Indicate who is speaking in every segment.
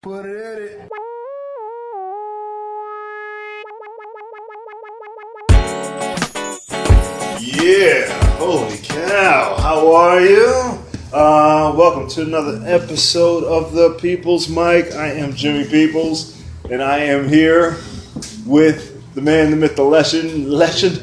Speaker 1: Put it in it. Yeah, holy cow, how are you? Welcome to another episode of The People's Mic. I am Jimmy Peoples, and I am here with the man, the myth, the legend, the legend,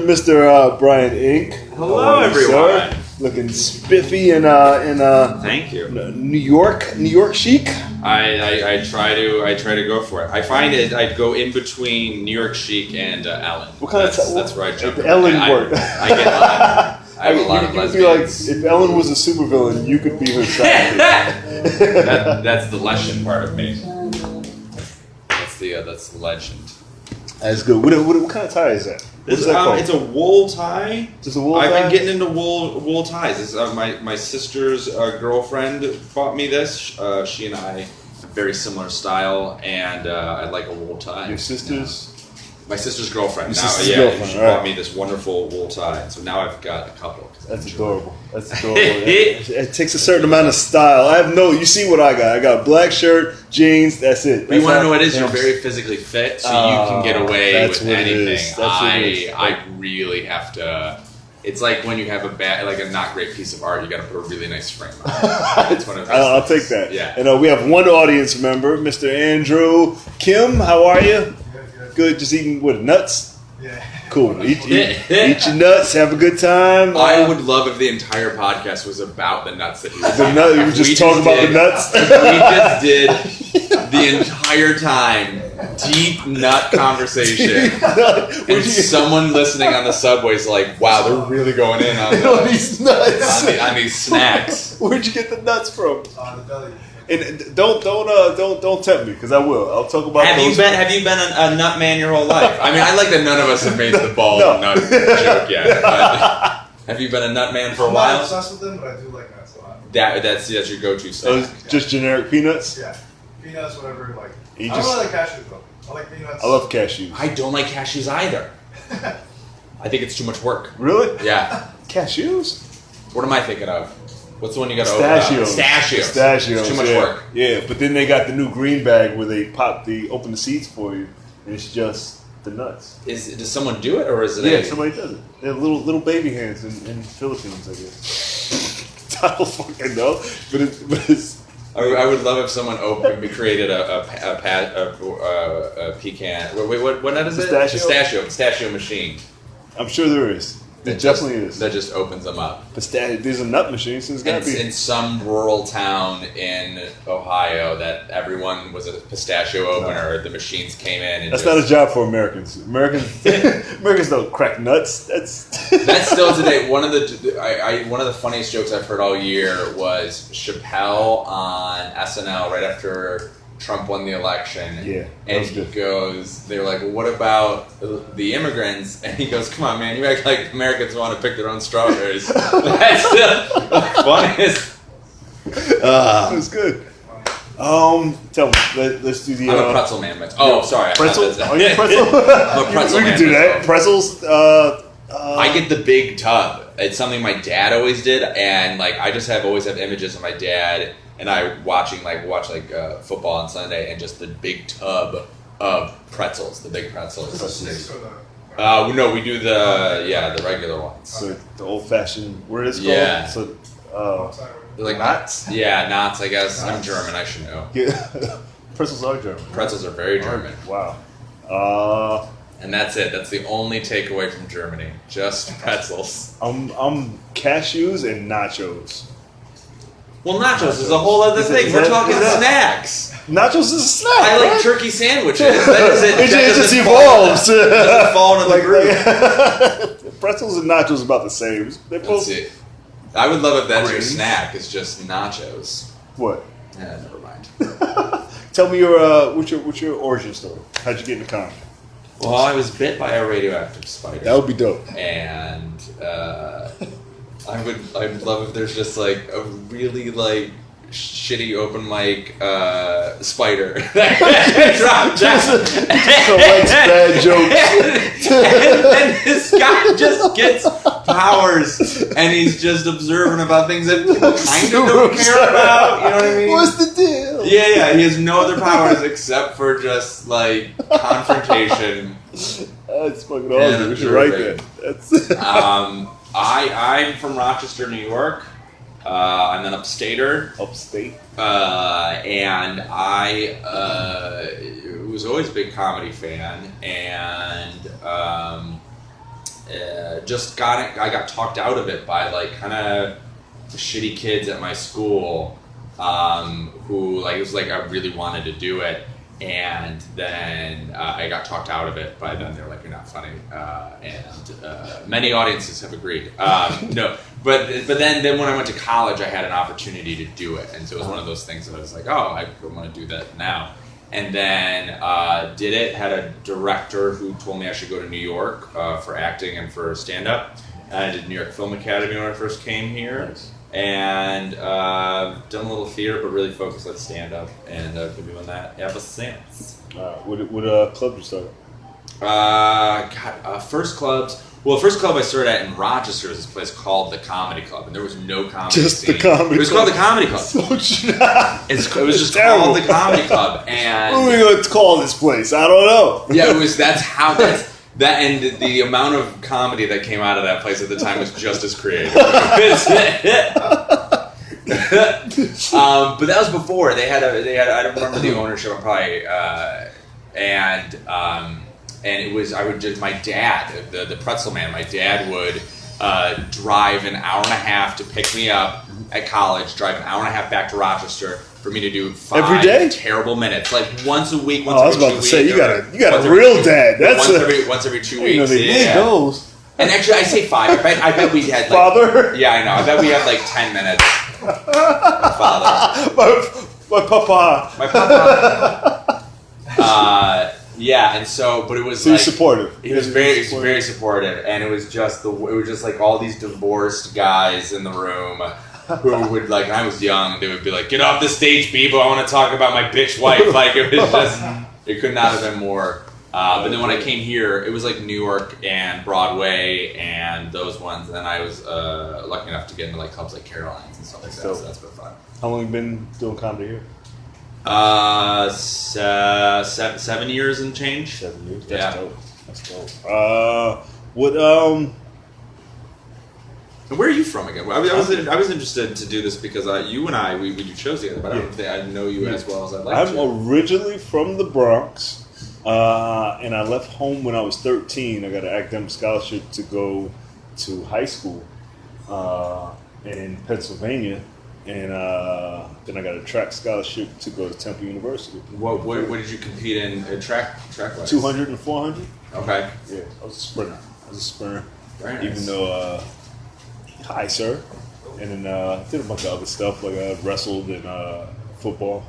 Speaker 1: Mr. Brian Inc.
Speaker 2: Hello, everyone.
Speaker 1: Sir? Looking spiffy in
Speaker 2: Thank you.
Speaker 1: New York chic.
Speaker 2: I try to go for it. I find it. I go in between New York chic and Ellen.
Speaker 1: What kind
Speaker 2: that's where I jump.
Speaker 1: Ellen work.
Speaker 2: I get. I have a lot of
Speaker 1: you could be like,
Speaker 2: lesbians.
Speaker 1: if Ellen was a supervillain, you could be her sidekick.
Speaker 2: That's the legend part of me. That's the legend.
Speaker 1: That's good. What kind of tie is that? What's that called?
Speaker 2: It's a wool tie.
Speaker 1: Just a wool tie?
Speaker 2: I've been getting into wool ties. This is, my sister's girlfriend bought me this. She and I have very similar style, and I like a wool tie.
Speaker 1: Your sister's?
Speaker 2: My sister's girlfriend.
Speaker 1: Girlfriend,
Speaker 2: she
Speaker 1: right.
Speaker 2: bought me this wonderful wool tie. So now I've got a couple.
Speaker 1: That's adorable. That's adorable. It takes a certain amount of style. You see what I got. I got a black shirt, jeans, that's it.
Speaker 2: But you want to know what it is? You're very physically fit, so you can get away with anything. I really have to. It's like when you have a not great piece of art, you got to put a really nice frame on it. It's one of those
Speaker 1: I'll
Speaker 2: things.
Speaker 1: take that.
Speaker 2: Yeah.
Speaker 1: And we have one audience member, Mr. Andrew Kim. How are you? Good. Just eating nuts.
Speaker 3: Yeah.
Speaker 1: Cool. Eat your nuts. Have a good time.
Speaker 2: I would love if the entire podcast was about the nuts that he was eating.
Speaker 1: We were just talking about the nuts.
Speaker 2: We just did the entire time deep nut conversation. And someone listening on the subway is like, wow, they're really going in on
Speaker 1: these nuts.
Speaker 2: on these snacks.
Speaker 1: Where'd you get the nuts from?
Speaker 3: The belly.
Speaker 1: And don't tempt me, because I will. I'll talk about.
Speaker 2: Have you been a nut man your whole life? I mean, I like that none of us have made the ball nut joke yet. But have you been a nut man for a
Speaker 3: I'm
Speaker 2: while?
Speaker 3: not obsessed with them, but I do like nuts a lot.
Speaker 2: That's your go-to snack.
Speaker 1: Just generic peanuts.
Speaker 3: Yeah. Peanuts, whatever. Like,
Speaker 1: You
Speaker 3: I don't really like cashews though. I like peanuts.
Speaker 1: I love cashews.
Speaker 2: I don't like cashews either. I think it's too much work.
Speaker 1: Really?
Speaker 2: Yeah.
Speaker 1: Cashews?
Speaker 2: What am I thinking of? What's the one you got to open?
Speaker 1: Pistachios.
Speaker 2: It's too much work.
Speaker 1: Yeah, but then they got the new green bag where they open the seeds for you, and it's just the nuts.
Speaker 2: Does someone do it, or is it?
Speaker 1: Yeah, somebody does it. They have little baby hands in Philippines, I guess. I don't fucking know, but it's.
Speaker 2: I would love if someone created a pecan. Wait, what nut is it? Pistachio machine.
Speaker 1: I'm sure there is. There definitely is.
Speaker 2: That just opens them up.
Speaker 1: There's a nut machine, so it's got to be.
Speaker 2: In some rural town in Ohio that everyone was a pistachio opener. The machines came in. And
Speaker 1: that's not a job for Americans. Americans don't crack nuts. That's
Speaker 2: still today. One of the funniest jokes I've heard all year was Chappelle on SNL right after Trump won the election.
Speaker 1: Yeah,
Speaker 2: and he goes, they were like, well, what about the immigrants? And he goes, come on, man, you act like Americans want to pick their own strawberries. That's the funniest.
Speaker 1: It was good. Tell me, let's do the.
Speaker 2: I'm a pretzel man. Sorry.
Speaker 1: Pretzel? Are you a pretzel?
Speaker 2: I'm a pretzel man.
Speaker 1: We can do that. Pretzels.
Speaker 2: I get the big tub. It's something my dad always did, and I just always have images of my dad and I watch football on Sunday, and just the big tub of pretzels, the big pretzels. No, we do the regular ones.
Speaker 1: So the old fashioned. What is it called?
Speaker 2: Yeah.
Speaker 1: So,
Speaker 2: like
Speaker 1: knots.
Speaker 2: Yeah, knots. I guess I'm German. I should know.
Speaker 1: Yeah. Pretzels are German.
Speaker 2: Pretzels are very German.
Speaker 1: Wow.
Speaker 2: And that's it. That's the only takeaway from Germany. Just pretzels.
Speaker 1: I'm cashews and nachos.
Speaker 2: Well, nachos is a whole other thing. We're talking snacks.
Speaker 1: Nachos is a snack.
Speaker 2: I like turkey sandwiches. It
Speaker 1: just evolves.
Speaker 2: It doesn't fall into the group.
Speaker 1: Pretzels and nachos are about the same. They're both.
Speaker 2: That's it. I would love if that's your snack. It's just nachos.
Speaker 1: What?
Speaker 2: Never mind.
Speaker 1: Tell me what's your origin story? How'd you get in the comic?
Speaker 2: Well, I was bit by a radioactive spider.
Speaker 1: That would be dope.
Speaker 2: And I'd love if there's just a really shitty open mic spider.
Speaker 1: Just collects bad jokes.
Speaker 2: And then this guy just gets powers, and he's just observant about things that people kind of don't care about. You know what I mean?
Speaker 1: What's the deal?
Speaker 2: Yeah. He has no other powers except for just like confrontation.
Speaker 1: That's fucking awesome. We should write that. That's
Speaker 2: I'm from Rochester, New York. I'm an upstater.
Speaker 1: Upstate.
Speaker 2: And I was always a big comedy fan, and I got talked out of it by like kind of shitty kids at my school who like it was like I really wanted to do it. And then I got talked out of it by them. They're like, "You're not funny," and many audiences have agreed. No, but then when I went to college, I had an opportunity to do it, and so it was one of those things that I was like, "Oh, I want to do that now." And then did it. Had a director who told me I should go to New York for acting and for stand up. I did New York Film Academy when I first came here.
Speaker 1: Nice.
Speaker 2: And done a little theater, but really focused on stand-up, and I've been doing that ever since.
Speaker 1: What club did you start at?
Speaker 2: First clubs. Well, the first club I started at in Rochester was this place called the Comedy Club, and there was no comedy
Speaker 1: Just
Speaker 2: scene.
Speaker 1: the Comedy
Speaker 2: It was
Speaker 1: Club.
Speaker 2: called the Comedy Club. It was just
Speaker 1: terrible.
Speaker 2: called the Comedy Club, and
Speaker 1: What are we going to call this place? I don't know.
Speaker 2: yeah, it was. That and the amount of comedy that came out of that place at the time was just as creative. But that was before they had. I don't remember the ownership. Probably and it was. I would just my dad, the pretzel man. My dad would drive an hour and a half to pick me up at college. Drive an hour and a half back to Rochester for me to do 5
Speaker 1: Every day?
Speaker 2: terrible minutes, like once a week.
Speaker 1: I was about to say you got a real dad. That's
Speaker 2: once every 2
Speaker 1: you know
Speaker 2: weeks.
Speaker 1: they made those.
Speaker 2: And actually, I say 5. I bet we had like,
Speaker 1: Father.
Speaker 2: Yeah, I know. I bet we had like 10 minutes. My father.
Speaker 1: My papa.
Speaker 2: My papa. Yeah, and so, but it was
Speaker 1: So
Speaker 2: like
Speaker 1: he's supportive.
Speaker 2: He was very supportive, and it was just like all these divorced guys in the room who would like. I was young. They would be like, "Get off the stage, people! I want to talk about my bitch wife." Like it was just, it could not have been more. But then when I came here, it was like New York and Broadway and those ones. And then I was lucky enough to get into like clubs like Caroline's and stuff like that. So that's been fun.
Speaker 1: How long have you been doing comedy here?
Speaker 2: 7 years and change.
Speaker 1: 7 years.
Speaker 2: Yeah.
Speaker 1: That's dope. What
Speaker 2: And where are you from again? I was interested to do this because you and I we do shows together, but I don't think I know you as well as I'd like
Speaker 1: I'm
Speaker 2: to.
Speaker 1: originally from the Bronx, and I left home when I was 13. I got an academic scholarship to go to high school in Pennsylvania, and then I got a track scholarship to go to Temple University.
Speaker 2: What did you compete in track wise?
Speaker 1: 200 and 400.
Speaker 2: Okay.
Speaker 1: Yeah, I was a sprinter.
Speaker 2: Very nice.
Speaker 1: Even though, hi sir, and then did a bunch of other stuff like I wrestled and football.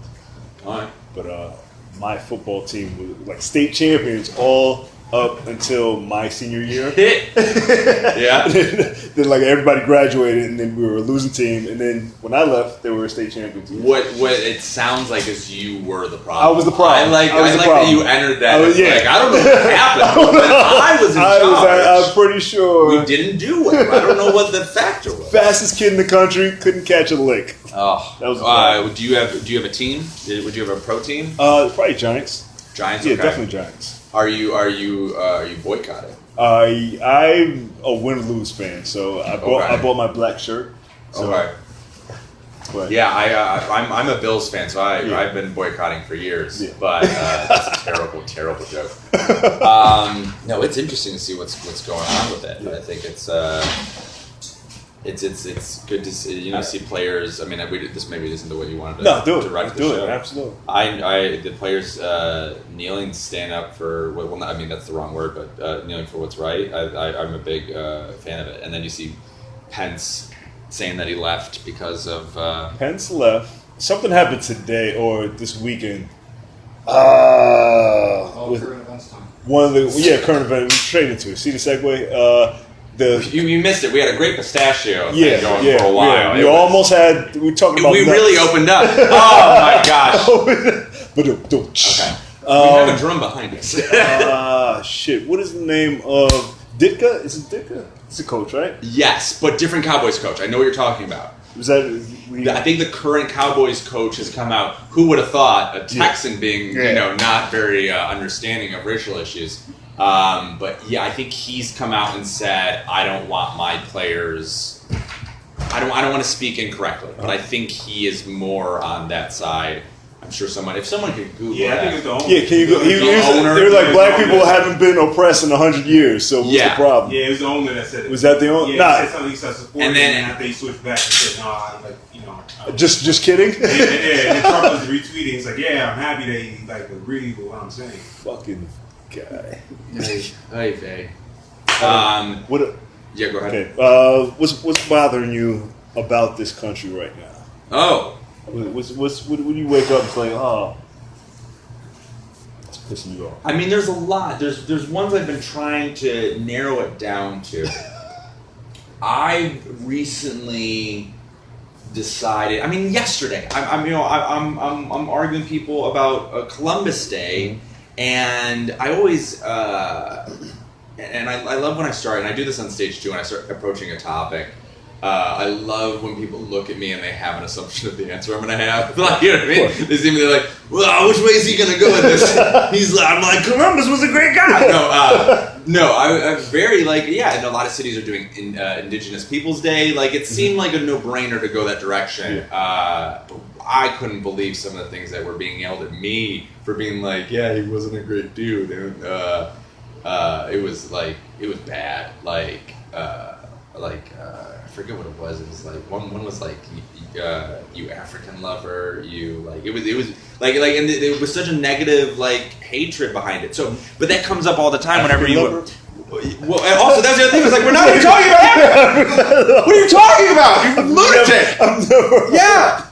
Speaker 2: All right.
Speaker 1: But my football team was like state champions all up until my senior year.
Speaker 2: Yeah.
Speaker 1: Then like everybody graduated, and then we were a losing team. And then when I left, they were state champions.
Speaker 2: What it sounds like is you were the problem.
Speaker 1: I was the problem.
Speaker 2: I like that you entered that.
Speaker 1: Like
Speaker 2: I don't know what happened. But I was in charge.
Speaker 1: I'm pretty sure
Speaker 2: We didn't do it. I don't know what the factor was.
Speaker 1: fastest kid in the country, couldn't catch a lick.
Speaker 2: Oh,
Speaker 1: That was the problem.
Speaker 2: do you have a team? Would you have a pro team?
Speaker 1: Probably Giants.
Speaker 2: Giants.
Speaker 1: Yeah,
Speaker 2: Okay.
Speaker 1: definitely Giants.
Speaker 2: Are you boycotting?
Speaker 1: I'm a win-lose fan, so I
Speaker 2: Okay.
Speaker 1: bought my black shirt. So,
Speaker 2: Okay.
Speaker 1: But
Speaker 2: Yeah, I'm a Bills fan, so
Speaker 1: Yeah.
Speaker 2: I've been boycotting for years.
Speaker 1: Yeah.
Speaker 2: But that's a terrible joke. No, it's interesting to see what's going on with it.
Speaker 1: Yeah.
Speaker 2: I think it's good to see see players. I mean, this maybe isn't the way you wanted to
Speaker 1: no, do it.
Speaker 2: direct the
Speaker 1: Do
Speaker 2: show.
Speaker 1: it. Absolutely.
Speaker 2: The players kneeling, stand up for I mean that's the wrong word, but kneeling for what's right. I'm a big fan of it. And then you see Pence saying that he left because of
Speaker 1: Pence left. Something happened today or this weekend. With
Speaker 3: current events time.
Speaker 1: one of the current event we straight into it. See the segue?
Speaker 2: You missed it. We had a great pistachio
Speaker 1: Yeah,
Speaker 2: thing going for a while.
Speaker 1: We almost had. We were talking about.
Speaker 2: We
Speaker 1: nuts.
Speaker 2: really opened up. Oh my gosh.
Speaker 1: Okay.
Speaker 2: We have a drum behind us.
Speaker 1: Shit. What is the name of Ditka? Is it Ditka? It's a coach, right?
Speaker 2: Yes, but different Cowboys coach. I know what you're talking about.
Speaker 1: Was that?
Speaker 2: I think the current Cowboys coach has come out. Who would have thought a Texan being, not very understanding of racial issues. But yeah, I think he's come out and said, I don't want my players. I don't want to speak incorrectly, but I think he is more on that side. I'm sure if someone could Google that.
Speaker 4: I think it's the owner.
Speaker 1: Yeah, can you go? They're like black people haven't been oppressed in 100 years. So what's the problem?
Speaker 4: Yeah, it was the owner that said it.
Speaker 1: Was that the owner?
Speaker 4: Yeah, he said something. He started supporting,
Speaker 2: and then
Speaker 4: after he switched back and said, "No, I'm like,
Speaker 1: just kidding."
Speaker 4: Yeah, and Trump was retweeting. He's like, "Yeah, I'm happy that he agreed with what I'm saying."
Speaker 1: Fucking guy.
Speaker 2: Hey. Yeah, go ahead.
Speaker 1: Okay. What's bothering you about this country right now?
Speaker 2: Oh.
Speaker 1: What do you wake up and say, oh, it's pissing you off?
Speaker 2: I mean, there's a lot. There's ones I've been trying to narrow it down to. I recently decided. I mean, yesterday, I'm arguing people about Columbus Day, and I always and I love when I start, and I do this on stage too when I start approaching a topic. I love when people look at me and they have an assumption of the answer I'm going to have. Like, you know what I mean? They see me, they're like, well, which way is he going to go with this? I'm like, Columbus was a great guy. I'm very and a lot of cities are doing Indigenous Peoples Day. Like, it seemed like a no-brainer to go that direction. Yeah. I couldn't believe some of the things that were being yelled at me for being like, yeah, he wasn't a great dude. And, it was bad. I forget what it was. It was like one was like you African lover. It was such a negative hatred behind it. So, but that comes up all the time whenever you. Well, and also that's the other thing. It's like we're not even talking about Africa. What are you talking about? You lunatic!
Speaker 1: I've never.
Speaker 2: Yeah,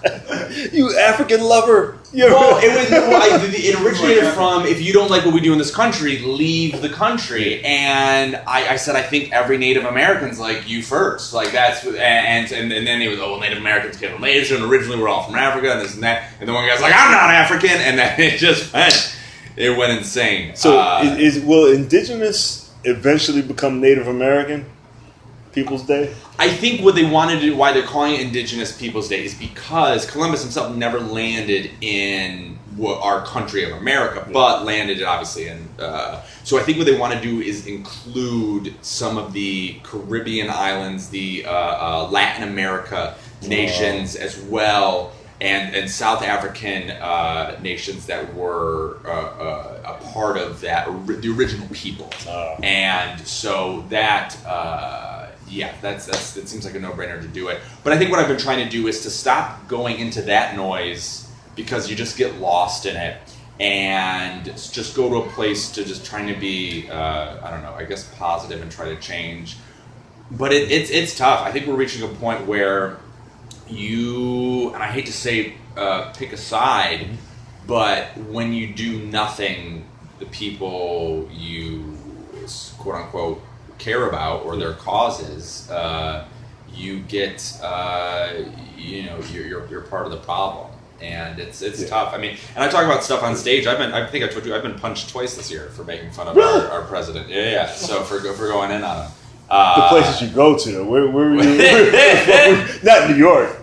Speaker 1: you African lover.
Speaker 2: Well, it originated from if you don't like what we do in this country, leave the country. And I said I think every Native American's like you first. Like that's and then he was Native Americans came from Asia and originally we're all from Africa and this and that. And the one guy's like I'm not African, and then it went insane.
Speaker 1: So will indigenous eventually become Native American People's Day?
Speaker 2: I think what they wanted to do, why they're calling it Indigenous Peoples Day, is because Columbus himself never landed in our country of America, but landed obviously in. So I think what they want to do is include some of the Caribbean islands, the Latin America nations as well, and South African nations that were a part of the original people. And so that. That seems like a no-brainer to do it. But I think what I've been trying to do is to stop going into that noise because you just get lost in it and just go to a place to just trying to be, I guess positive and try to change. But it's tough. I think we're reaching a point where and I hate to say pick a side, but when you do nothing, the people you quote-unquote care about or their causes, you get you're part of the problem, and it's tough. I mean, and I talk about stuff on stage. I think I told you I've been punched twice this year for making fun of our president. Yeah. So for going in on him.
Speaker 1: The places you go to, where were you? Not New York.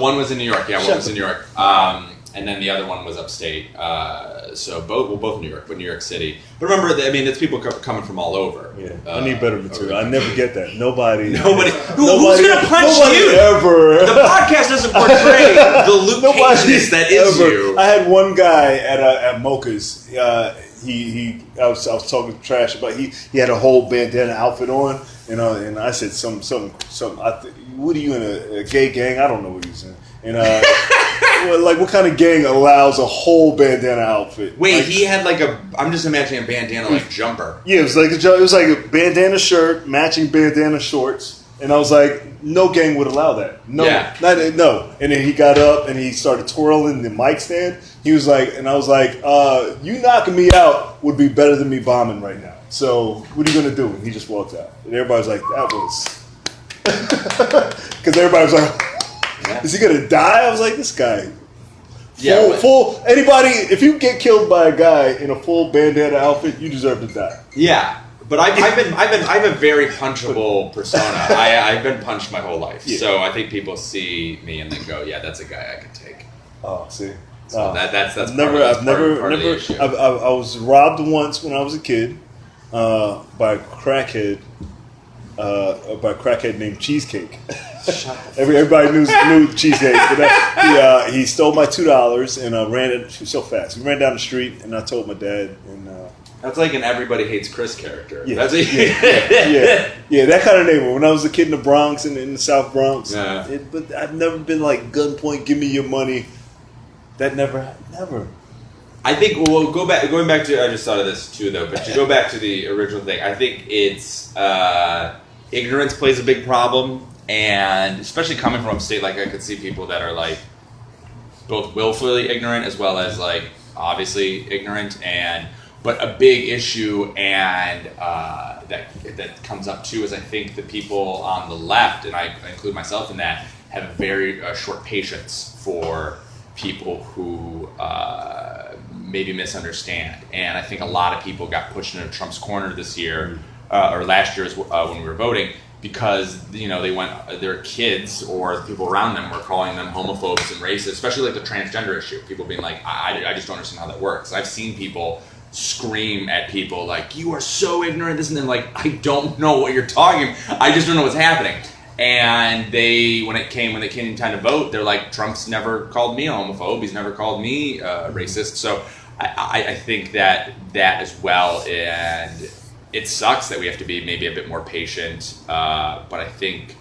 Speaker 2: One was in New York. Yeah, one was in New York. And then the other one was upstate. So both in New York, but New York City. But remember, it's people coming from all over.
Speaker 1: Yeah, I need better material. I never get that. Nobody.
Speaker 2: Who's gonna punch you?
Speaker 1: Ever.
Speaker 2: The podcast doesn't portray the Luke Cageness that is you.
Speaker 1: I had one guy at Mocha's. I was talking trash about. He had a whole bandana outfit on, and I said something. What are you in a gay gang? I don't know what he's in. And what kind of gang allows a whole bandana outfit?
Speaker 2: Wait, he had I'm just imagining a bandana jumper.
Speaker 1: Yeah, it was like a bandana shirt, matching bandana shorts, and I was like, no gang would allow that. No, no. And then he got up and he started twirling the mic stand. He was like, and I was like, you knocking me out would be better than me bombing right now. So what are you gonna do? And he just walked out, and everybody's like, that was, because everybody was like, is he gonna die? I was like, this guy. Full. Anybody, if you get killed by a guy in a full bandana outfit, you deserve to die.
Speaker 2: Yeah. But I have a very punchable persona. I've been punched my whole life, so I think people see me and then go, "Yeah, that's a guy I could take."
Speaker 1: Oh, see,
Speaker 2: so that's
Speaker 1: I've never. I was robbed once when I was a kid by a crackhead named Cheesecake. Everybody knew Cheesecake. But he stole my $2 and ran it so fast. He ran down the street, and I told my dad. And
Speaker 2: that's like an Everybody Hates Chris character.
Speaker 1: Yeah, that kind of neighborhood. When I was a kid in the Bronx and in the South Bronx, but I've never been like gunpoint, give me your money. That never.
Speaker 2: I think going back to, I just thought of this too though, but to go back to the original thing, I think it's ignorance plays a big problem, and especially coming from upstate, like I could see people that are like both willfully ignorant as well as like obviously ignorant, but a big issue and that comes up too is I think the people on the left, and I include myself in that, have a very short patience for people who maybe misunderstand. And I think a lot of people got pushed into Trump's corner this year, or last year when we were voting, because their kids or people around them were calling them homophobes and racist, especially like the transgender issue. People being like, I just don't understand how that works. I've seen people scream at people like, you are so ignorant, this and then like, I don't know what you're talking, I just don't know what's happening. And when it came time to vote, they're like, Trump's never called me a homophobe, he's never called me racist. So I think that as well, and it sucks that we have to be maybe a bit more patient, but I think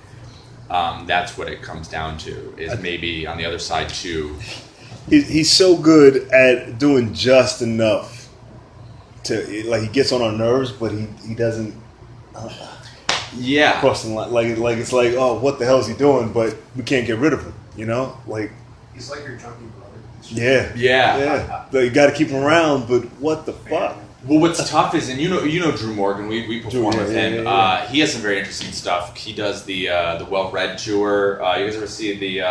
Speaker 2: that's what it comes down to, is maybe on the other side too.
Speaker 1: He's so good at doing just enough to, like, he gets on our nerves, but he doesn't cross the line. Like it's like, oh, what the hell is he doing? But we can't get rid of him, like
Speaker 3: he's like your junkie brother.
Speaker 1: Yeah. You got to keep him around, but what the fuck?
Speaker 2: Well, what's tough is, and you know Drew Morgan, we perform with him.
Speaker 1: Yeah.
Speaker 2: He has some very interesting stuff. He does the Well Read tour. You guys ever see the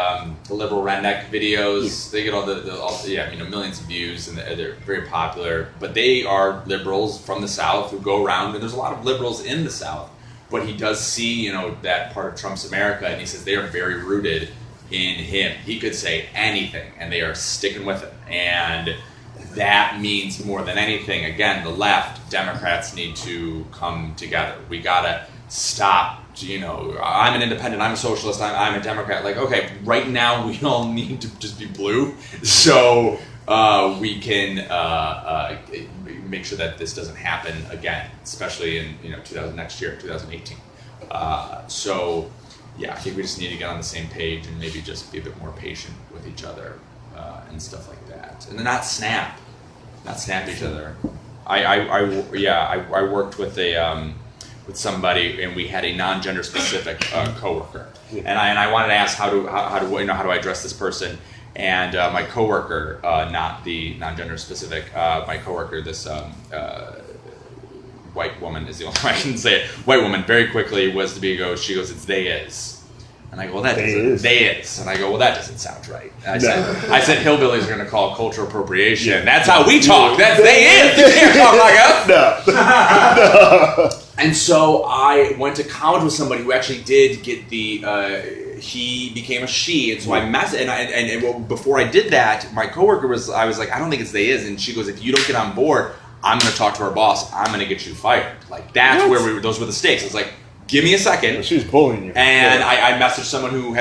Speaker 2: liberal redneck videos? Yeah. They get all millions of views, and they're very popular. But they are liberals from the South who go around, and there's a lot of liberals in the South. But he does see that part of Trump's America, and he says they are very rooted in him. He could say anything, and they are sticking with him. And that means more than anything, again, the left, Democrats need to come together. We gotta stop, I'm an independent, I'm a socialist, I'm a Democrat. Like, okay, right now we all need to just be blue, so we can make sure that this doesn't happen again, especially in 2018. So yeah, I think we just need to get on the same page and maybe just be a bit more patient with each other and stuff like that, and then not snap each other. I worked with with somebody, and we had a non-gender specific coworker, and I wanted to ask how do I address this person, and my coworker, not the non-gender specific, my coworker, this white woman is the only way I can say it. White woman very quickly she goes, it's they is. And I go, well, that doesn't, they is. And I go, well, that doesn't sound right. And I said hillbillies are going to call it cultural appropriation. Yeah. That's how we talk. That's they is. You can't talk like us. No. And so I went to college with somebody who actually did get he became a she. And so I messaged, and before I did that, my coworker I was like, I don't think it's they is. And she goes, if you don't get on board, I'm going to talk to our boss. I'm going to get you fired. Like, that's where those were the stakes. It's like, give me a second.
Speaker 1: She was bullying you.
Speaker 2: And I messaged someone who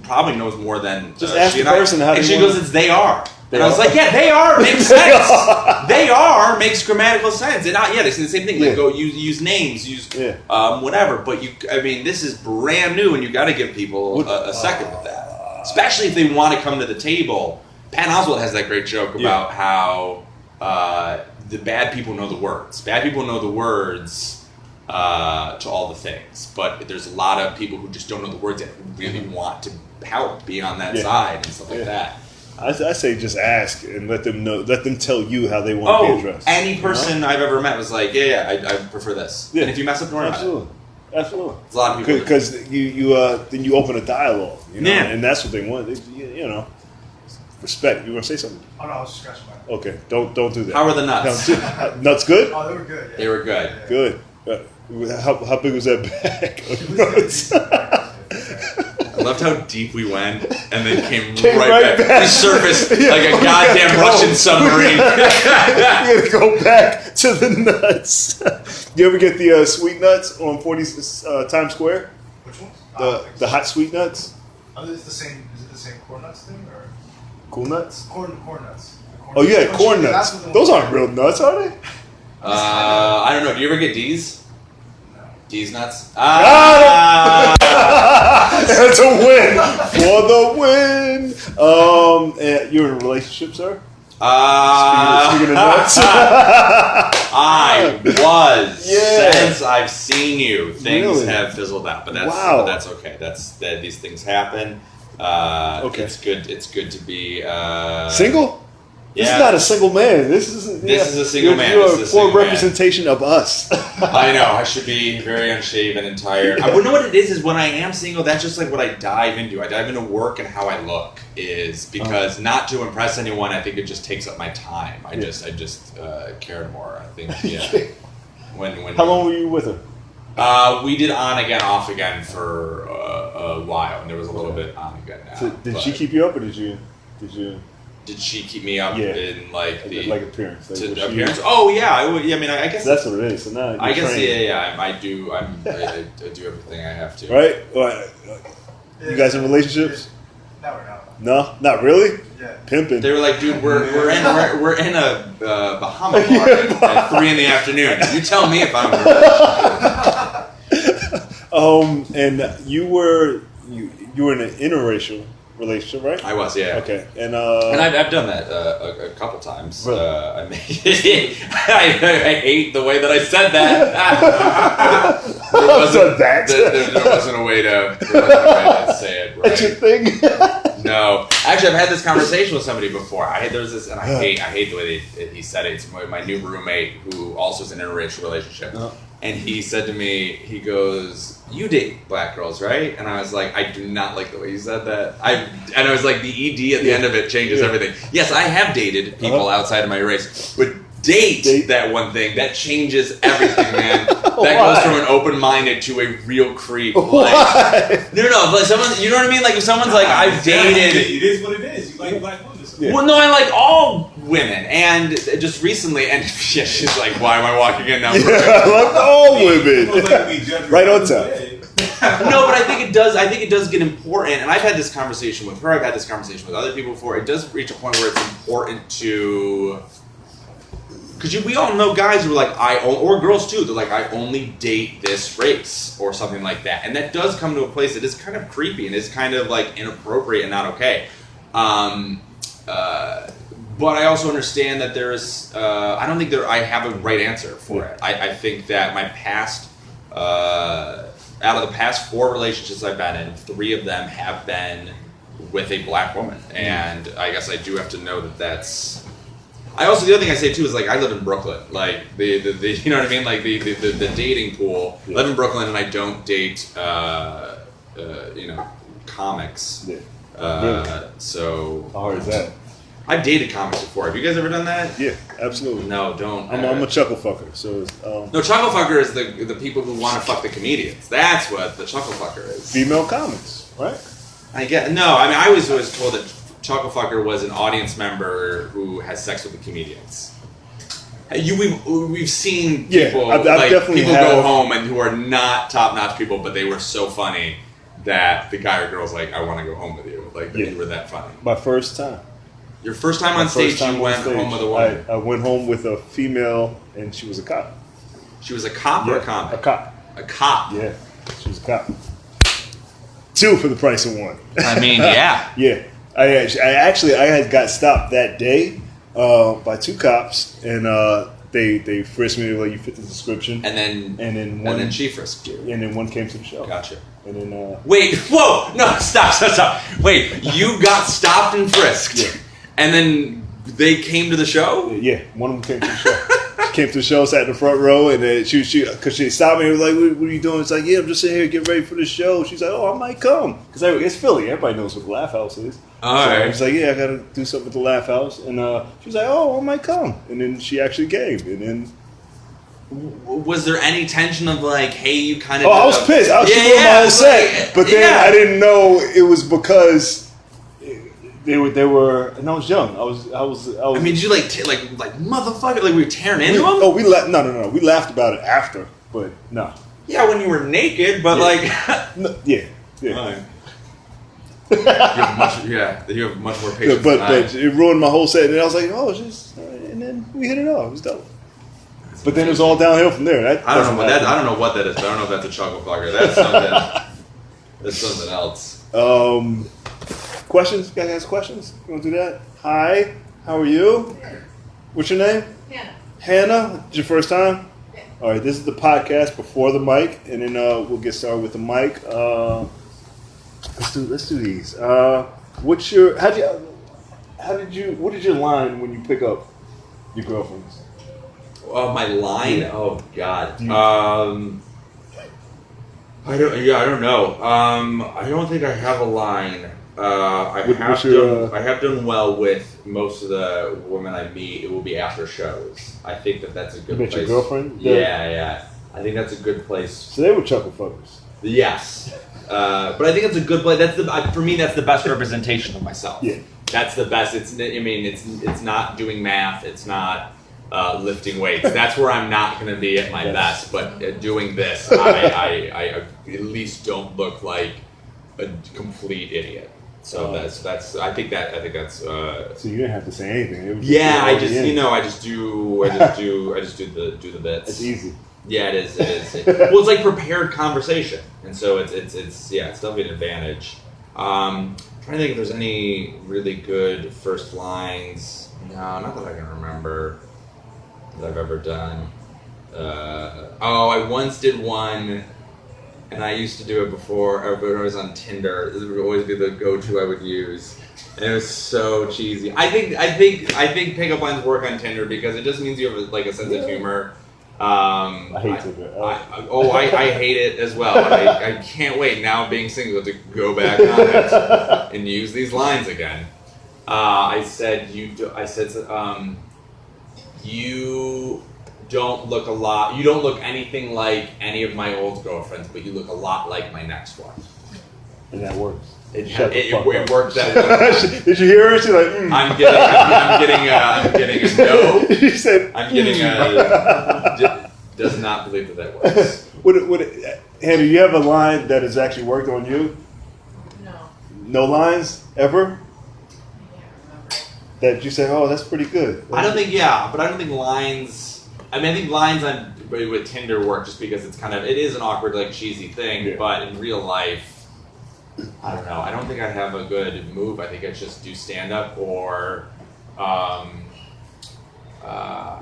Speaker 2: probably knows more than
Speaker 1: just ask the person how.
Speaker 2: And she goes, "It's they are." And I was like, "Yeah, they are makes sense. They are makes grammatical sense." And they say the same thing. Like, go use names, whatever. But this is brand new, and you got to give people a second with that, especially if they want to come to the table. Pat Oswalt has that great joke about how the bad people know the words. Bad people know the words. To all the things, but there's a lot of people who just don't know the words and really want to help be on that side and stuff like that.
Speaker 1: I say just ask and let them know. Let them tell you how they want to be addressed.
Speaker 2: Any person I've ever met was like, I prefer this. Yeah. And if you mess up, don't worry about it.
Speaker 1: Absolutely.
Speaker 2: There's a lot of people
Speaker 1: because you then you open a dialogue, you know, and that's what they want. You know, respect. You want to say something?
Speaker 3: Oh no, I was just scratching my head.
Speaker 1: Okay, don't do that.
Speaker 2: How were the nuts?
Speaker 1: Nuts good?
Speaker 3: Oh, they were good. Yeah.
Speaker 2: They were good.
Speaker 3: Yeah.
Speaker 1: Good. How big was that bag of nuts?
Speaker 2: I loved how deep we went and then came
Speaker 1: right back.
Speaker 2: We surfaced like a goddamn Russian submarine.
Speaker 1: You gotta go back to the nuts. You ever get the sweet nuts on 40 Times Square?
Speaker 3: Which ones?
Speaker 1: The hot sweet nuts?
Speaker 3: Is it the same corn nuts thing or
Speaker 1: Cool nuts?
Speaker 3: corn nuts?
Speaker 1: Oh yeah, corn nuts. Those aren't real nuts, are they?
Speaker 2: I don't know. Do you ever get D's? D's nuts?
Speaker 1: That's a win for the win. You're in a relationship, sir? Speaking of nuts.
Speaker 2: I was.
Speaker 1: Yeah.
Speaker 2: Since I've seen you, things
Speaker 1: Really?
Speaker 2: have fizzled out, but that's okay. These things happen.
Speaker 1: Okay.
Speaker 2: It's good to be
Speaker 1: Single?
Speaker 2: Yeah.
Speaker 1: This is not a single man. This is a single man. You're a poor representation of us.
Speaker 2: I know. I should be very unshaven and tired. I know what it is when I am single. That's just like what I dive into. I dive into work and how I look is because not to impress anyone. I think it just takes up my time. I just care more. I think When
Speaker 1: how long were you with her?
Speaker 2: We did on again, off again for a while, and there was a little bit on again now.
Speaker 1: So did she keep you up, or did you?
Speaker 2: Did she keep me up in like
Speaker 1: appearance?
Speaker 2: Appearance? Oh yeah, I would. Yeah, I mean, I guess
Speaker 1: that's what it is. So now
Speaker 2: I guess I do. I do everything I have to.
Speaker 1: Right? You guys in relationships?
Speaker 3: No, we're not.
Speaker 1: No, not really.
Speaker 3: Yeah.
Speaker 1: Pimping.
Speaker 2: They were like, dude, we're in a Bahama bar at 3 p.m. You tell me if I'm in a relationship.
Speaker 1: And you were in an interracial relationship, right?
Speaker 2: I was, yeah.
Speaker 1: Okay, and
Speaker 2: I've done that a couple times.
Speaker 1: Really?
Speaker 2: I hate the way that I said that. There wasn't a way to say it. Right?
Speaker 1: That's your thing.
Speaker 2: No, actually, I've had this conversation with somebody before. There's this, and I hate the way he said it. It's my new roommate who also is in an interracial relationship. And he said to me, he goes, "You date black girls, right?" And I was like, "I do not like the way you said that." I was like, the ED at the end of it changes everything. Yes, I have dated people outside of my race, but date that one thing that changes everything, man. That goes from an open-minded to a real creep. Like, no, like someone, you know what I mean? Like if someone's like, "I've dated,"
Speaker 4: it is what it is. You like black women.
Speaker 1: Yeah.
Speaker 2: Well, no, I like all women, and just recently, and yeah, she's like, "Why am I walking in now?"
Speaker 1: I like all women. Right on time.
Speaker 2: No, but I think it does. I think it does get important, and I've had this conversation with her. I've had this conversation with other people before. It does reach a point where it's important to, because we all know guys who are like, or girls too. They're like, "I only date this race," or something like that, and that does come to a place that is kind of creepy and is kind of like inappropriate and not okay. But I also understand that there's. I don't think I have a right answer for it. I think that my past. Out of the past 4 relationships I've been in, 3 of them have been with a black woman, and I guess I do have to know that that's. The other thing I say too is like I live in Brooklyn, like the you know what I mean, like the dating pool. I live in Brooklyn and I don't date comics. So
Speaker 1: how hard is that?
Speaker 2: I've dated comics before. Have you guys ever done that?
Speaker 1: Yeah, absolutely.
Speaker 2: No, don't.
Speaker 1: I'm a chuckle fucker. So
Speaker 2: no, chuckle fucker is the people who want to fuck the comedians. That's what the chuckle fucker is.
Speaker 1: Female comics, right?
Speaker 2: I was always told that chuckle fucker was an audience member who has sex with the comedians. We've seen people
Speaker 1: I've definitely
Speaker 2: go home and who are not top notch people, but they were so funny that the guy or girl's like, "I want to go home with you." Like you were that funny.
Speaker 1: My first time.
Speaker 2: Your first time on stage, you went home with a woman?
Speaker 1: I went home with a female, and she was a cop.
Speaker 2: She was a cop or a comic?
Speaker 1: A cop.
Speaker 2: A cop?
Speaker 1: Yeah, she was a cop. 2 for the price of 1.
Speaker 2: I mean, yeah.
Speaker 1: Yeah. I had got stopped that day by 2 cops, and they frisked me. Like, you fit the description.
Speaker 2: And then she frisked you.
Speaker 1: And then one came to the show.
Speaker 2: Gotcha.
Speaker 1: And then
Speaker 2: wait, whoa, no, stop. Wait, you got stopped and frisked.
Speaker 1: Yeah.
Speaker 2: And then they came to the show?
Speaker 1: Yeah, one of them came to the show. She came to the show, sat in the front row, and then she because she stopped me and was like, what are you doing? It's like, yeah, I'm just sitting here getting ready for the show. She's like, oh, I might come. Because it's Philly. Everybody knows what the Laugh House is.
Speaker 2: All right.
Speaker 1: I was like, yeah, I got to do something with the Laugh House. And she was like, oh, I might come. And then she actually came. And then...
Speaker 2: Was there any tension of like, hey, you kind of...
Speaker 1: Oh, I was pissed. I was doing my whole set. But then I didn't know it was because they were, and I was young. I was.
Speaker 2: I mean, did you like motherfucker? Like we were tearing into them?
Speaker 1: Oh, we laughed. No. We laughed about it after, but no.
Speaker 2: Yeah, when you were naked, but
Speaker 1: no, yeah.
Speaker 2: Right. you have much more patience.
Speaker 1: But it ruined my whole set, and I was like, oh, and then we hit it off. It was dope. But then it was all downhill from there.
Speaker 2: I don't know what that is. But I don't know if that's a chuckle fucker. That's something. That's something else.
Speaker 1: Questions? You guys ask questions? You want to do that? Hi. How are you? What's your name?
Speaker 5: Hannah.
Speaker 1: Hannah. It's your first time?
Speaker 5: Yeah.
Speaker 1: All right. This is the podcast before the mic, and then we'll get started with the mic. Let's do these. What is your line when you pick up your girlfriends?
Speaker 2: My line?
Speaker 1: Yeah.
Speaker 2: Oh God. I don't know. I don't think I have a line. I have done well with most of the women I meet. It will be after shows. I think that's a good place.
Speaker 1: Your girlfriend?
Speaker 2: Yeah. I think that's a good place.
Speaker 1: So they were chuckle fuckers.
Speaker 2: Yes. But I think it's a good place. For me, that's the best representation of myself.
Speaker 1: Yeah.
Speaker 2: That's the best. It's not doing math. It's not lifting weights. That's where I'm not going to be at my best. But doing this, I at least don't look like a complete idiot. So that's. I think that's.
Speaker 1: So you didn't have to say anything. It was
Speaker 2: I just do the bits.
Speaker 1: It's easy.
Speaker 2: Yeah, it is. Well, it's like prepared conversation, and so it's definitely an advantage. Trying to think if there's any really good first lines. No, not that I can remember that I've ever done. I once did one, and I used to do it before. When I was on Tinder, this would always be the go-to I would use, and it was so cheesy. I think pickup lines work on Tinder because it just means you have a sense of humor.
Speaker 1: I hate Tinder.
Speaker 2: I hate it as well. I can't wait now being single to go back on it and use these lines again. I said you don't look a lot. You don't look anything like any of my old girlfriends, but you look a lot like my next one.
Speaker 1: And that works.
Speaker 2: It worked that way.
Speaker 1: Did you hear her? She's like,
Speaker 2: I'm getting a no.
Speaker 1: You said,
Speaker 2: I'm getting a does not believe that works.
Speaker 1: Hannah, you have a line that has actually worked on you?
Speaker 5: No.
Speaker 1: No lines ever?
Speaker 5: I can't remember.
Speaker 1: That you say, oh, that's pretty good.
Speaker 2: I don't think lines. I think lines with Tinder work just because it is an awkward, cheesy thing.
Speaker 1: Yeah.
Speaker 2: But in real life, I don't know. I don't think I have a good move. I think I just do stand up or I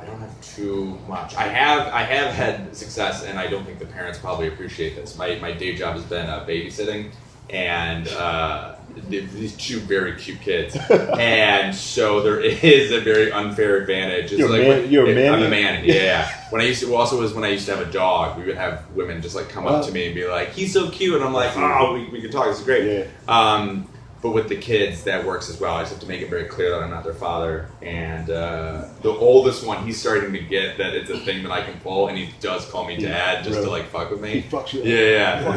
Speaker 2: don't have too much. I have had success, and I don't think the parents probably appreciate this. My day job has been babysitting, and these two very cute kids, and so there is a very unfair advantage. It's
Speaker 1: you're a man.
Speaker 2: I'm a man. Yeah. When I used to have a dog, we would have women just come up to me and be like, "He's so cute," and I'm like, "Oh, we can talk. This is great."
Speaker 1: Yeah.
Speaker 2: But with the kids, that works as well. I just have to make it very clear that I'm not their father. And the oldest one, he's starting to get that it's a thing that I can pull, and he does call me dad just to fuck with me.
Speaker 1: He fucks you up.
Speaker 2: Yeah.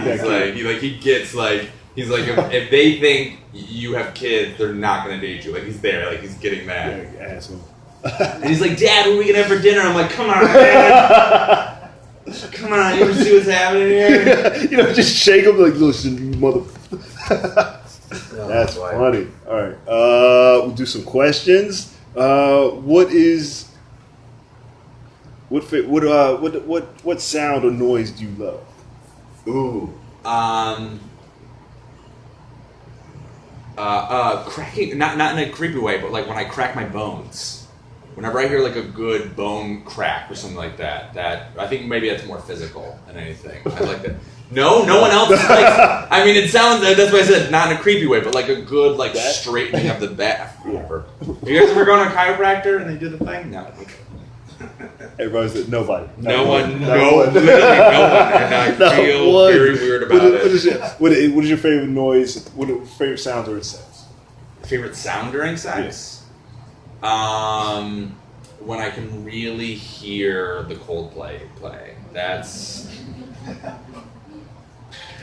Speaker 2: He's like if they think you have kids, they're not gonna date you. He's there, he's getting mad.
Speaker 1: Yeah, asshole.
Speaker 2: And he's like, Dad, what are we gonna have for dinner? I'm like, come on, man. Come on, you want to see what's happening here?
Speaker 1: Just shake him listen, you mother. That's funny. All right, we'll do some questions. What sound or noise do you love?
Speaker 2: Ooh. Cracking, not in a creepy way, but when I crack my bones. Whenever I hear a good bone crack or something like that I think maybe that's more physical than anything. I like that. No one else. Like, I mean, it sounds. That's why I said not in a creepy way, but like a good like straightening of the back. Whatever. You guys ever going to a chiropractor and they do the thing? No.
Speaker 1: Everybody said nobody.
Speaker 2: No one.
Speaker 1: Literally
Speaker 2: No one. And I feel very weird about it.
Speaker 1: What is your favorite noise? What are your favorite sound during sex?
Speaker 2: Favorite sound during sex? When I can really hear the Coldplay play. That's.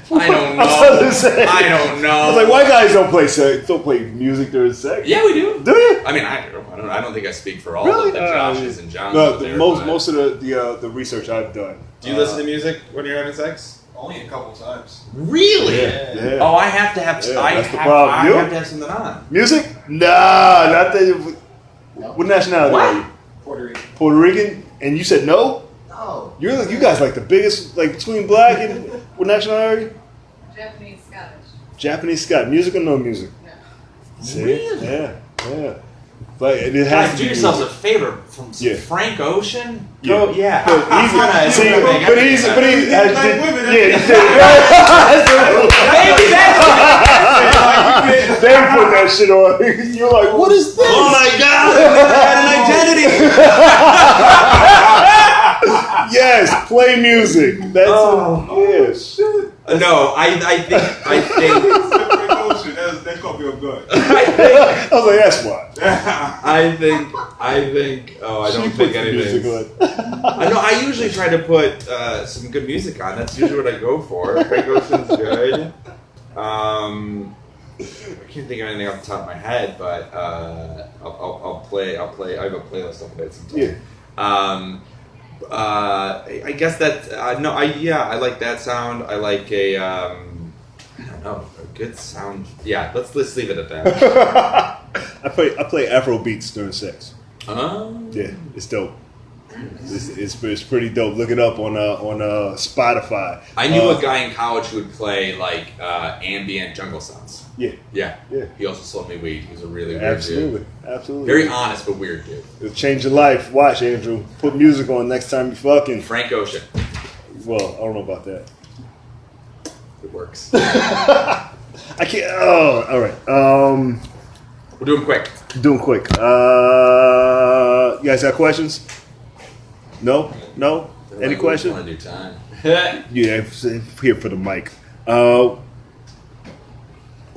Speaker 2: I don't know. I don't know.
Speaker 1: I was like, white guys don't play sex. Don't play music during sex.
Speaker 2: Yeah, we do.
Speaker 1: Do you?
Speaker 2: I mean, I don't think I speak for all
Speaker 1: Really?
Speaker 2: of the Joshes and Johns.
Speaker 1: No,
Speaker 2: out there,
Speaker 1: most of the research I've done.
Speaker 2: Do you listen to music when you're having sex?
Speaker 3: Only a couple times.
Speaker 2: Really?
Speaker 1: Yeah.
Speaker 2: Oh, I have to have.
Speaker 1: Yeah,
Speaker 2: I
Speaker 1: that's the
Speaker 2: have,
Speaker 1: problem.
Speaker 2: I
Speaker 1: You?
Speaker 2: have to have something on.
Speaker 1: Music? Nah, not that. What nationality
Speaker 2: What?
Speaker 1: are you?
Speaker 3: Puerto Rican.
Speaker 1: Puerto Rican? And you said no?
Speaker 3: No.
Speaker 1: You guys like the biggest, like between black and what nationality are you?
Speaker 5: Japanese, Scottish.
Speaker 1: Japanese Scott. Music or no music?
Speaker 5: No.
Speaker 1: See?
Speaker 2: Really?
Speaker 1: Yeah. But it has
Speaker 2: Guys,
Speaker 1: to
Speaker 2: do
Speaker 1: be
Speaker 2: yourselves a
Speaker 1: music.
Speaker 2: favor from
Speaker 1: Yeah.
Speaker 2: Frank Ocean.
Speaker 1: Yeah.
Speaker 2: Oh yeah.
Speaker 1: But he's, see, but he's
Speaker 4: Like women,
Speaker 1: yeah,
Speaker 2: Maybe that's.
Speaker 1: they put that shit on. You're like, what is this?
Speaker 2: Oh my God! I never had an identity.
Speaker 1: Yes, play music. That's yes.
Speaker 2: No, I think.
Speaker 4: That could be good.
Speaker 1: I was like, that's why.
Speaker 2: I think. Oh, I don't
Speaker 1: She
Speaker 2: think
Speaker 1: puts the music
Speaker 2: anything.
Speaker 1: on.
Speaker 2: I know. I usually try to put some good music on. That's usually what I go for. Frank Ocean's good. I can't think of anything off the top of my head, but I'll play. I have a playlist I'll play sometime.
Speaker 1: Yeah.
Speaker 2: I guess that I like that sound. I like a I don't know, a good sound. Yeah, let's leave it at that.
Speaker 1: I play Afro beats during sex.
Speaker 2: Oh.
Speaker 1: Yeah, it's dope. It's pretty dope. Look it up on Spotify.
Speaker 2: I knew a guy in college who would play like ambient jungle sounds.
Speaker 1: Yeah.
Speaker 2: Yeah.
Speaker 1: Yeah.
Speaker 2: He also sold me weed. He was a really weird
Speaker 1: Absolutely.
Speaker 2: dude.
Speaker 1: Absolutely.
Speaker 2: Very honest but weird dude.
Speaker 1: It'll change your life. Watch, Andrew. Put music on next time you fucking.
Speaker 2: Frank Ocean.
Speaker 1: Well, I don't know about that.
Speaker 2: It works.
Speaker 1: I can't. Oh, all right.
Speaker 2: We're doing quick.
Speaker 1: Doing quick. You guys got questions? No? Any
Speaker 2: Like,
Speaker 1: questions?
Speaker 2: Want to do time?
Speaker 1: Yeah, I'm here for the mic.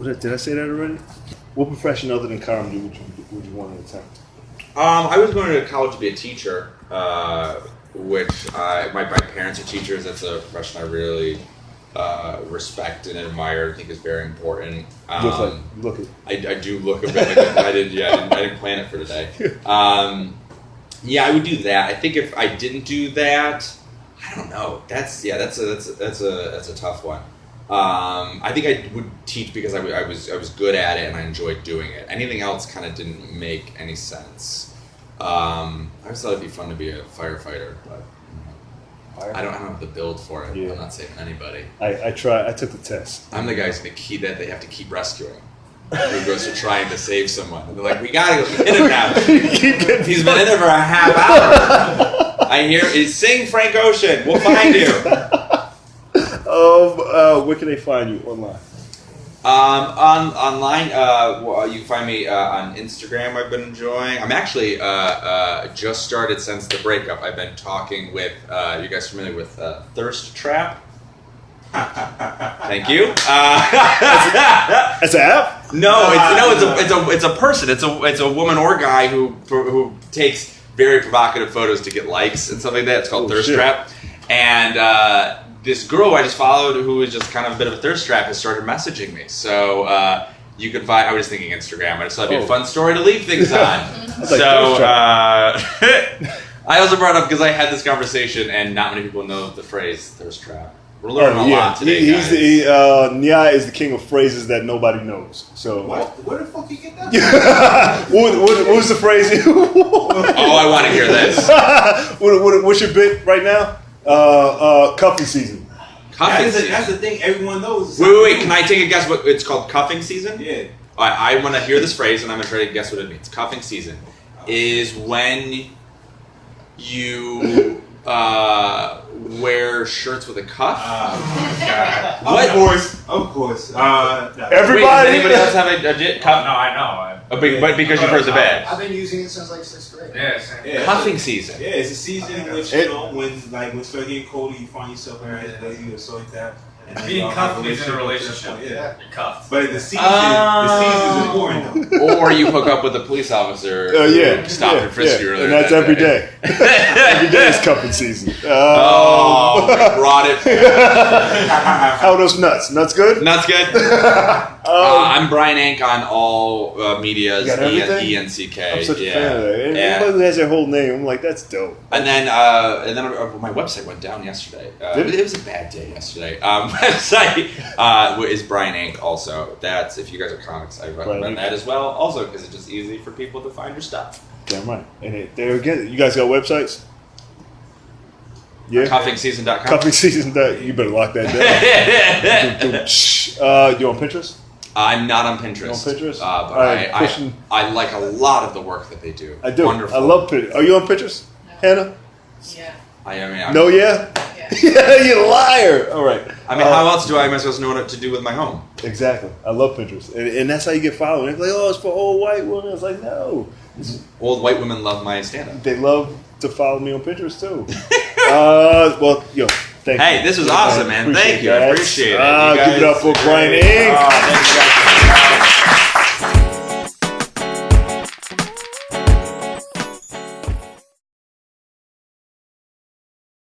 Speaker 1: Did I say that already? What profession other than comedy would you want to attempt?
Speaker 2: I was going to college to be a teacher, which my parents are teachers. That's a profession I really respect and admire. I think is very important.
Speaker 1: Look it.
Speaker 2: I do look a bit like I didn't plan it for today. Yeah, I would do that. I think if I didn't do that, I don't know. That's a tough one. I think I would teach because I was good at it and I enjoyed doing it. Anything else kind of didn't make any sense. I always thought it'd be fun to be a firefighter, but I don't have the build for it.
Speaker 1: Yeah.
Speaker 2: I'm not saving anybody.
Speaker 1: I tried. I took the test.
Speaker 2: I'm the guy who's gonna keep that they have to keep rescuing. Who goes to trying to save someone. And they're like, we gotta go get him now. He's been in there for a half hour. I hear sing Frank Ocean. We'll find you.
Speaker 1: Where can they find you online?
Speaker 2: Online, you can find me on Instagram. I've been enjoying. I'm actually just started since the breakup. I've been talking with. You guys familiar with Thirst Trap? Thank you.
Speaker 1: That's an app?
Speaker 2: It's a person. It's a woman or guy who takes very provocative photos to get likes and stuff like that. It's called Thirst
Speaker 1: shit.
Speaker 2: Trap. And this girl I just followed, who is just kind of a bit of a thirst trap, has started messaging me. So you can find. I was thinking Instagram. I just thought it'd be a fun story to leave things on. So I also brought it up because I had this conversation, and not many people know the phrase "thirst trap." We're learning a lot today, guys.
Speaker 1: Nya is the king of phrases that nobody knows. So
Speaker 3: Where the fuck you get that?
Speaker 1: what was the phrase?
Speaker 2: Oh, I want to hear this.
Speaker 1: What's your bit right now? Cuffing season.
Speaker 2: Cuffing season.
Speaker 4: That's the thing everyone knows.
Speaker 2: Wait. Can I take a guess what it's called? Cuffing season?
Speaker 4: Yeah.
Speaker 2: All right, I want to hear this phrase, and I'm going to try to guess what it means. Cuffing season is when you Wear shirts with a cuff.
Speaker 4: God.
Speaker 2: What?
Speaker 4: Of course.
Speaker 1: Everybody.
Speaker 2: Wait, does anybody else have a cuff?
Speaker 6: No, I know.
Speaker 2: But because you've heard the badge.
Speaker 3: I've been using it since like 6th grade.
Speaker 6: Yeah, same.
Speaker 4: Yeah.
Speaker 2: Cuffing season.
Speaker 4: Yeah, it's a season in which when it starts getting colder, you find yourself in a nice lady or so like that. And then
Speaker 6: Being
Speaker 4: y'all have
Speaker 6: cuffed means in a relationship.
Speaker 4: Yeah.
Speaker 6: You're cuffed.
Speaker 4: But the season's important though.
Speaker 2: Or you hook up with a police officer
Speaker 1: Yeah.
Speaker 2: who stopped and frisked you earlier.
Speaker 1: And that's
Speaker 2: that
Speaker 1: every day. Every day is cuffing season.
Speaker 2: Oh, we brought it.
Speaker 1: How are those nuts? Nuts good?
Speaker 2: Nuts good. I'm Brian Ank on all medias.
Speaker 1: You got everything?
Speaker 2: ENCK.
Speaker 1: I'm such a
Speaker 2: yeah.
Speaker 1: fan of that.
Speaker 2: Yeah.
Speaker 1: Everybody who has their whole name, I'm like, that's dope.
Speaker 2: And then my website went down yesterday.
Speaker 1: Did it?
Speaker 2: It was a bad day yesterday. Website is Brian Ank also. That's, if you guys are comics, I recommend that as well. Also, because it's just easy for people to find your stuff.
Speaker 1: Damn right. And there again, you guys got websites? Yeah.
Speaker 2: Cuffingseason.com.
Speaker 1: Cuffing season. You better lock that down. You on Pinterest?
Speaker 2: I'm not on Pinterest.
Speaker 1: You on Pinterest?
Speaker 2: But
Speaker 1: pushing-
Speaker 2: I like a lot of the work that they do.
Speaker 1: I do.
Speaker 2: Wonderful.
Speaker 1: I love Pinterest. Are you on Pinterest,
Speaker 5: No.
Speaker 1: Hannah?
Speaker 5: Yeah.
Speaker 1: No, yeah?
Speaker 5: Yeah.
Speaker 1: Yeah, you liar. All right.
Speaker 2: I mean, how else am I supposed to know what to do with my home?
Speaker 1: Exactly. I love Pinterest. And that's how you get followed. They're like, oh, it's for old white women. It's like, no.
Speaker 2: Old white women love my stand-up.
Speaker 1: They love to follow me on Pinterest, too. Well, thank you.
Speaker 2: Hey, this was awesome, man. Thank you. I appreciate it.
Speaker 1: Give it up for Brian Ing.
Speaker 2: Thank you guys.